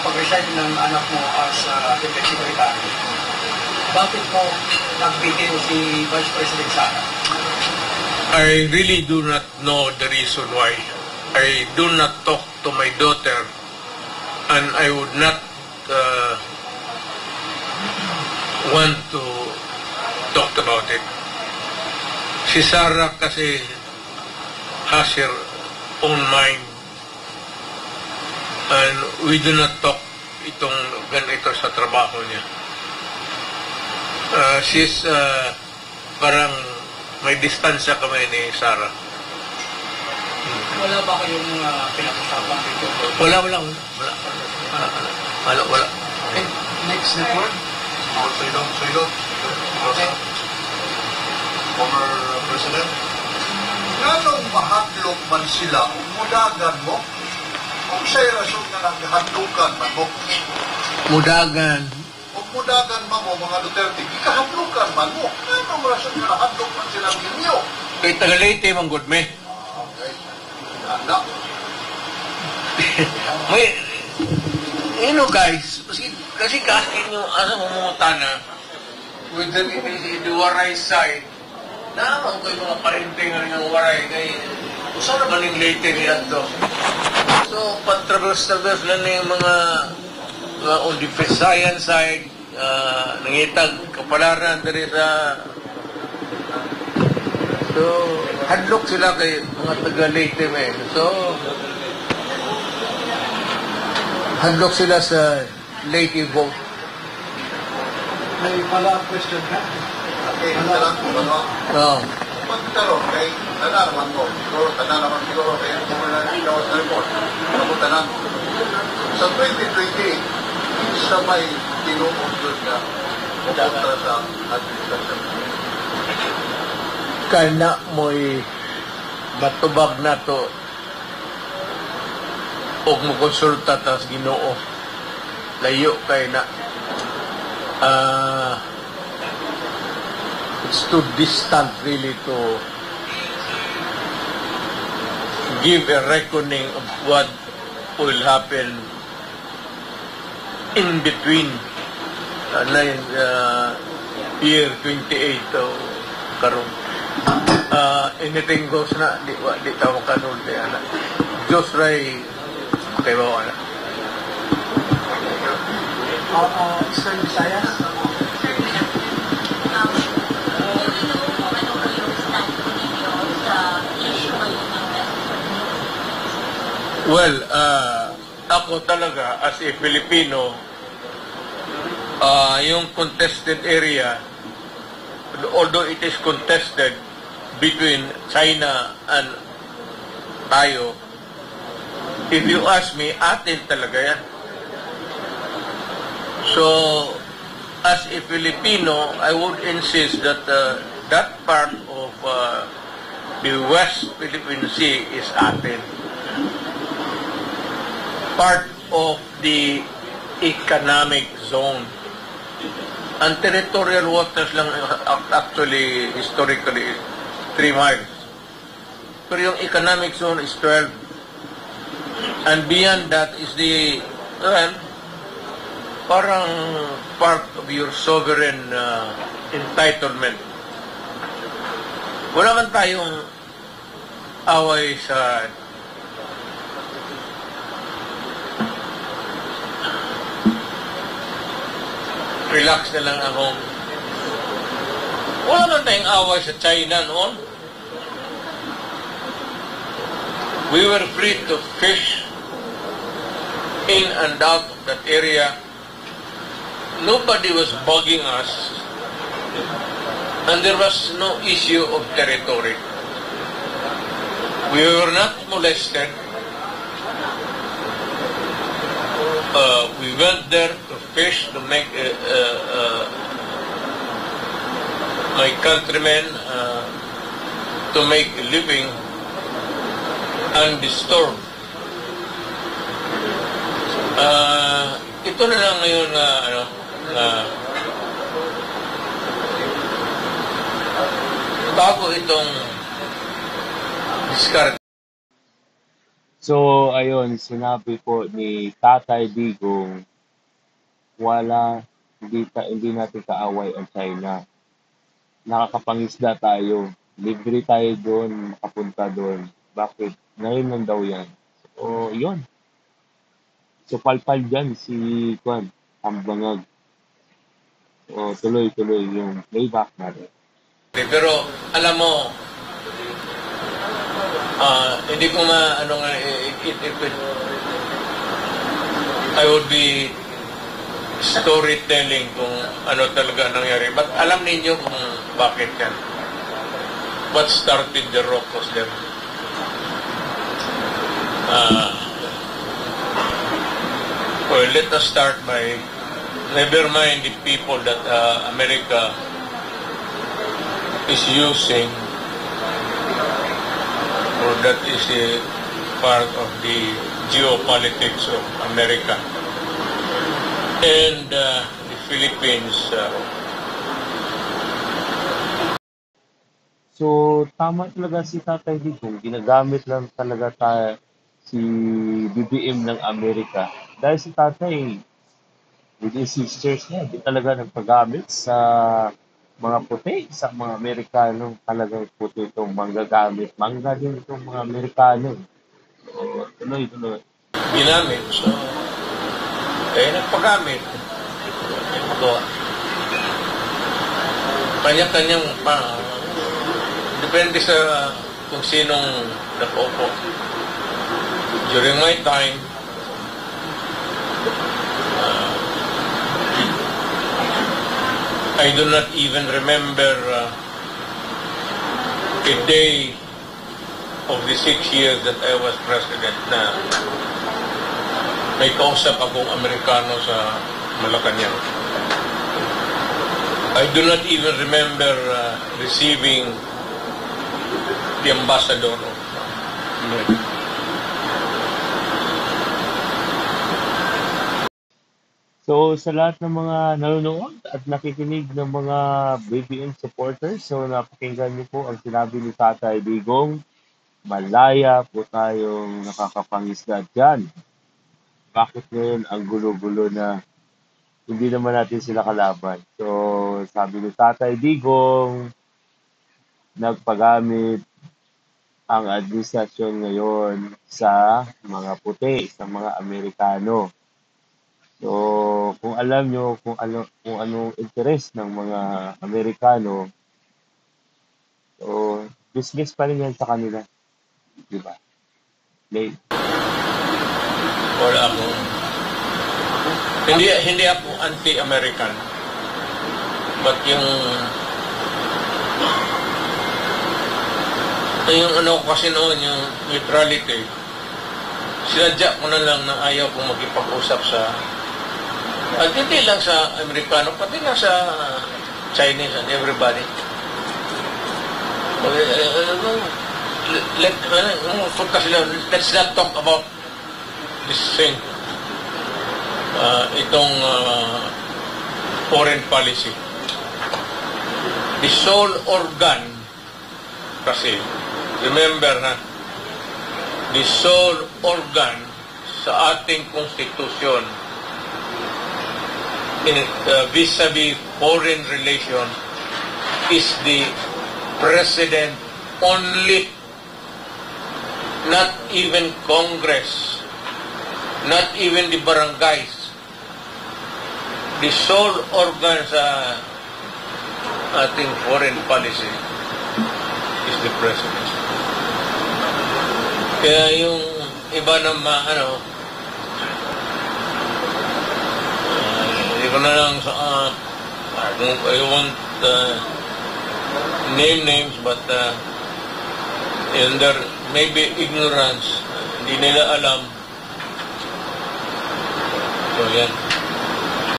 pag-resign ng anak mo as Deputy Secretary, bakit mo nagbitin si Vice President Sara? I really do not know the reason why. I do not talk to my daughter, and I would not want to talk about it. Si Sarah kasi has her own mind, and we do not talk itong ganito sa trabaho niya. She's parang may distansya kami ni Sarah. Wala ba kayong pinag-usapan dito? Wala. Okay, next na po. Okay. Former President, ganong mahadlok man sila, mudagan mo? Kung sa'yo rason na naghadlukan man mo, Mudagan. kung mudagan man mo, mga Duterte, ikahadlukan man mo, ganong rason na nahadlok man sila ninyo? Kay Tagalite, manggod me. Okay. Anak. May, guys, kasi kahit yung asa mamutana, with the waray side, naman ko yung mga parinting ng waray, kay, saan naman yung late niya to? So, patraverse lang na yung mga on the Visayan side, nangitag kapalaran dari sa so, hadlok sila kay mga taga-Leyte men. So, hadlok sila sa Leyte vote. May follow-up question ka? Okay, talang ko, ano? No. Pagkaroon kay tanan naman mo, tanan naman siguro kay Kumalan Ikaw sa report, ako tanan. Sa 2020, sa may tinuong doon na pupunta sa administrasyon. Kana mo'y matubag na to og mo konsulta tas Ginoo. Layo kay na it's too distant really to give a reckoning of what will happen in between year 28 karon. Anything goes na di tawag kanon di ana. Diyos ray kay bawa na. Eastern Visayas? Well, ako talaga as a Filipino, yung contested area, although it is contested between China and tayo, if you ask me, atin talaga yan. So, as a Filipino, I would insist that that part of the West Philippine Sea is atin. Part of the economic zone. Ang territorial waters lang actually historically is 3 miles. Pero yung economic zone is 12. And beyond that is the, well, parang part of your sovereign entitlement. Wala man tayong away sa relax na lang akong wala man tayong away sa China noon. We were free to fish in and out of that area. Nobody was bugging us, and there was no issue of territory. We were not molested. We went there to fish to make my countrymen to make a living undisturbed. Ito na lang ngayon na bago itong discard. So, ayun, sinabi po ni Tatay Digong hindi natin kaaway ang China. Nakakapangisda tayo. Libre tayo doon, makapunta doon. Bakit? Ngayon lang daw yan. So, yun. So, palpal dyan si Kwan, Hambangag. So, tuloy-tuloy yung playback natin. Pero alam mo, hindi ko ano nga, I would be storytelling kung ano talaga nangyari. But alam ninyo kung bakit yan. What started the rock was them. Well, let us start by, never mind the people that America is using, or that is a part of the geopolitics of America and the Philippines. So, tama talaga si Tatay Digong. Ginagamit lang talaga si BBM ng Amerika. Dahil si Tatay, with his sisters niya, di talaga nagpagamit sa mga puti, sa mga Amerikano. Talagang puti itong manggagamit. Mangga din itong mga Amerikano. So, tuloy-tuloy. Ginamit. So, nagpagamit. Ito. Kanya-kanyang depende sa kung sinong nakaupo. During my time, I do not even remember a day of the 6 years that I was president na may kausap akong Amerikano sa Malacanang. I do not even remember receiving the ambassador of America. So, sa lahat ng mga nanonood at nakikinig ng mga BBM supporters, so napakinggan niyo po ang sinabi ni Tatay Digong. Malaya po tayong nakakapangisda dyan. Bakit ngayon ang gulo-gulo na hindi naman natin sila kalaban? So, sabi ni Tatay Digong, nagpagamit ang administrasyon ngayon sa mga puti, sa mga Amerikano. So, kung alam nyo kung anong interes ng mga Amerikano, so, business pa rin yan sa kanila. Di ba? Wala ako. Hindi ako anti-American. But yung ano kasi noon, yung neutrality, sinadya ko na lang na ayaw kong magipag-usap sa at hindi lang sa Amerikano, pati na sa Chinese and everybody. Let's not talk about this thing. Itong foreign policy. The sole organ kasi, remember na, the sole organ sa ating konstitusyon vis-a-vis foreign relations is the president only, not even Congress, not even the barangays. The sole organ sa ating foreign policy is the president. Kaya yung iba na hindi ko na lang I won't name names, but in their maybe ignorance, hindi nila alam. So yan.